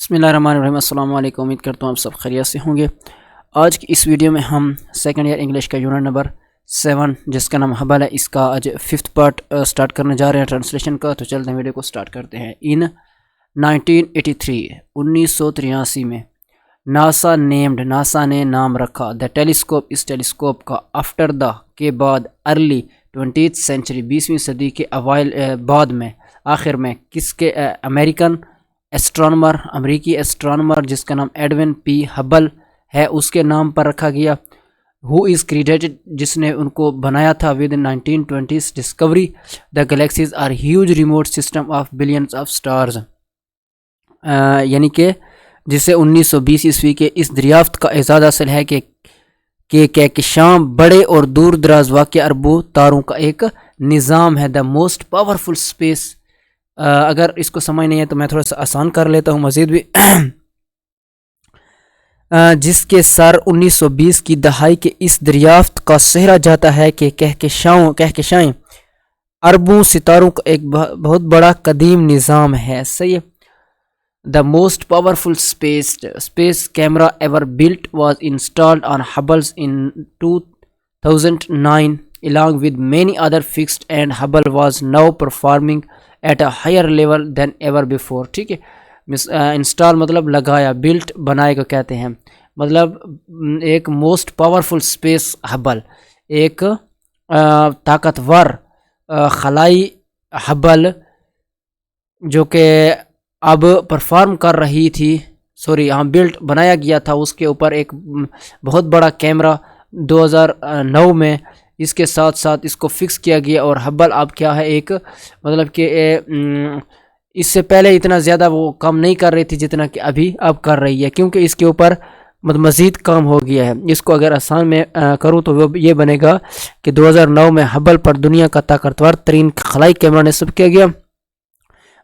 بسم اللہ الرحمن الرحیم۔ السلام علیکم، امید کرتا ہوں آپ سب خیریت سے ہوں گے۔ آج کی اس ویڈیو میں ہم سیکنڈ ایئر انگلش کا یونٹ نمبر 7 جس کا نام حبل ہے، اس کا آج 5th پارٹ سٹارٹ کرنے جا رہے ہیں ٹرانسلیشن کا۔ تو چلتے ہیں ویڈیو کو سٹارٹ کرتے ہیں۔ ان 1983 میں ناسا نے نام رکھا دا ٹیلیسکوپ، اس ٹیلیسکوپ کا، آفٹر دا کے بعد، ارلی 20th سینچری 20ویں صدی کے بعد میں، آخر میں، کس کے؟ امریکی ایسٹرانومر جس کا نام ایڈون پی ہبل ہے، اس کے نام پر رکھا گیا۔ ہو از کریٹڈ، جس نے ان کو بنایا تھا، with 1920s discovery the galaxies are huge remote system of billions of stars, یعنی کہ جسے 1920 عیسوی کے اس دریافت کا اعزاز حاصل ہے کہ کہکشاں بڑے اور دور دراز واقع اربوں تاروں کا ایک نظام ہے۔ دا موسٹ پاورفل اسپیس، اگر اس کو سمجھ نہیں ہے تو میں تھوڑا سا آسان کر لیتا ہوں مزید بھی، جس کے سر 1920 کی دہائی کے اس دریافت کا سہرا جاتا ہے کہ کہکشائیں اربوں ستاروں کا ایک بہت بڑا قدیم نظام ہے۔ صحیح ہے۔ The most powerful space camera ever built was installed on Hubble in 2009 along with many other fixed, and Hubble was now performing at a higher level than ever before۔ ٹھیک ہے، انسٹال مطلب لگایا، بلٹ بنائے کو کہتے ہیں، مطلب ایک موسٹ پاورفل اسپیس ہبل، ایک طاقتور خلائی ہبل جو کہ اب پرفارم کر رہی تھی، بلٹ بنایا گیا تھا، اس کے اوپر ایک بہت بڑا کیمرہ 2009 میں اس کے ساتھ ساتھ اس کو فکس کیا گیا۔ اور ہبل اب کیا ہے، ایک مطلب کہ اس سے پہلے اتنا زیادہ وہ کام نہیں کر رہی تھی جتنا کہ اب کر رہی ہے، کیونکہ اس کے اوپر مزید کام ہو گیا ہے۔ اس کو اگر آسان میں کروں تو وہ یہ بنے گا کہ 2009 میں ہبل پر دنیا کا طاقتور ترین خلائی کیمرہ نصب کیا گیا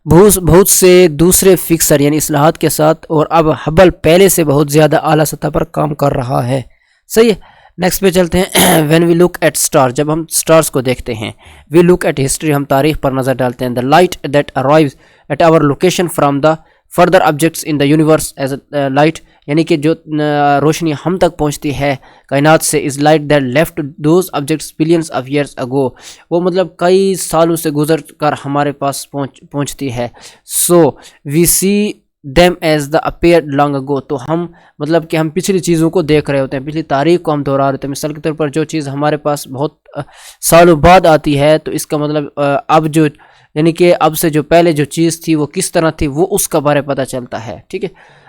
بہت سے دوسرے فکسر یعنی اصلاحات کے ساتھ، اور اب ہبل پہلے سے بہت زیادہ اعلیٰ سطح پر کام کر رہا ہے۔ صحیح ہے، نیکسٹ پہ چلتے ہیں۔ When we look at star, جب ہم اسٹارز کو دیکھتے ہیں، وی لک ایٹ ہسٹری، ہم تاریخ پر نظر ڈالتے ہیں۔ The light that arrives at our location from the further objects in the universe is a light, یعنی کہ جو روشنی ہم تک پہنچتی ہے کائنات سے، is light that left those objects billions of years ago, وہ مطلب کئی سالوں سے گزر کر ہمارے پاس پہنچتی ہے۔ So we see them as they appeared long ago, تو ہم مطلب کہ ہم پچھلی چیزوں کو دیکھ رہے ہوتے ہیں، پچھلی تاریخ کو ہم دہرا رہے ہوتے ہیں۔ مثال کے طور پر جو چیز ہمارے پاس بہت سالوں بعد آتی ہے، تو اس کا مطلب اب جو یعنی کہ اب سے جو پہلے جو چیز تھی وہ کس طرح تھی، وہ اس کا بارے پتہ چلتا ہے۔ ٹھیک ہے،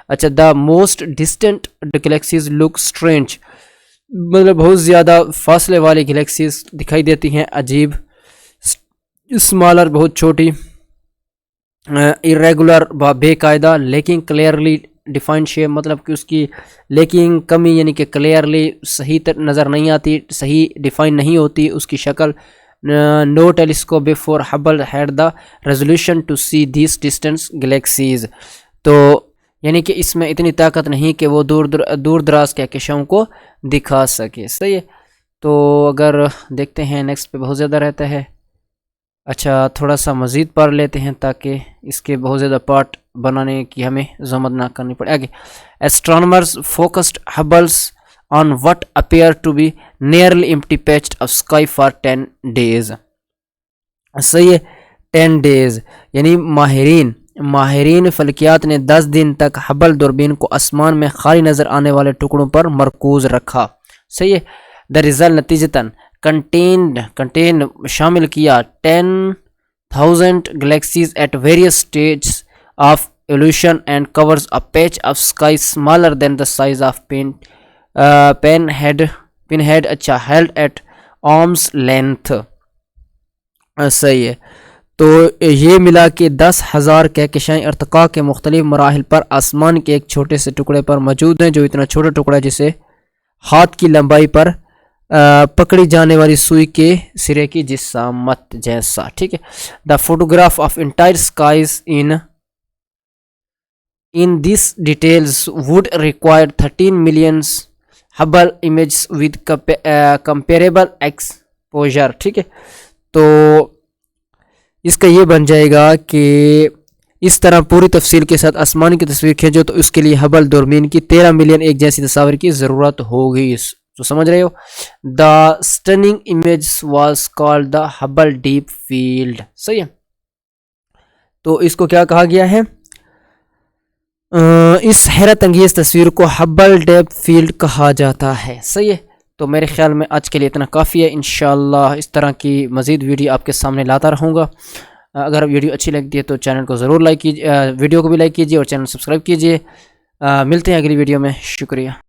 اچھا، the most distant galaxies look strange, مطلب بہت زیادہ فاصلے والی گلیکسیز دکھائی دیتی ہیں، عجیب، اسمالر بہت چھوٹی، irregular بے قاعدہ، لیکن کلیئرلی ڈیفائنڈ شیپ، مطلب کہ اس کی لیکن کمی یعنی کہ کلیئرلی صحیح نظر نہیں آتی، صحیح ڈیفائن نہیں ہوتی اس کی شکل۔ No telescope before Hubble had the resolution to see these distance galaxies, تو یعنی کہ اس میں اتنی طاقت نہیں کہ وہ دور دراز کہکشاؤں کو دکھا سکے۔ صحیح ہے، تو اگر دیکھتے ہیں نیکسٹ پہ بہت زیادہ رہتا ہے۔ اچھا، تھوڑا سا مزید پڑھ لیتے ہیں تاکہ اس کے بہت زیادہ پارٹ بنانے کی ہمیں زحمت نہ کرنی پڑے۔ آگے، astronomers focused Hubbles on what appeared to be nearly empty patch of sky for 10 days۔ صحیح ہے، 10 days یعنی ماہرین فلکیات نے 10 دن تک ہبل دوربین کو آسمان میں خالی نظر آنے والے ٹکڑوں پر مرکوز رکھا۔ صحیح ہے، دا ریزلٹ نتیجتاً کنٹین شامل کیا 10,000 galaxies at various stages of evolution and covers a patch of sky smaller than the size of pinhead اچھا held at arm's length۔ صحیح ہے، تو یہ ملا کہ 10,000 کہکشائیں ارتقاء کے مختلف مراحل پر آسمان کے ایک چھوٹے سے ٹکڑے پر موجود ہیں، جو اتنا چھوٹا ٹکڑا جسے ہاتھ کی لمبائی پر پکڑی جانے والی سوئی کے سرے کی جسامت جیسا۔ ٹھیک ہے، the photograph of entire skies in this details would require 13 million Hubble images with comparable exposure. ٹھیک ہے، تو اس کا یہ بن جائے گا کہ اس طرح پوری تفصیل کے ساتھ آسمان کی تصویر کھینچو تو اس کے لیے ہبل دوربین کی 13 ملین ایک جیسی تصاویر کی ضرورت ہوگی. تو سمجھ رہے ہو. The stunning image was called the Hubble deep field. صحیح ہے. تو اس کو کیا کہا گیا ہے؟ اس حیرت انگیز تصویر کو ہبل ڈیپ فیلڈ کہا جاتا ہے. صحیح ہے. تو میرے خیال میں آج کے لیے اتنا کافی ہے. انشاءاللہ اس طرح کی مزید ویڈیو آپ کے سامنے لاتا رہوں گا. اگر ویڈیو اچھی لگتی ہے تو چینل کو ضرور لائک کیجیے، ویڈیو کو بھی لائک کیجیے اور چینل سبسکرائب کیجیے. ملتے ہیں اگلی ویڈیو میں. شکریہ.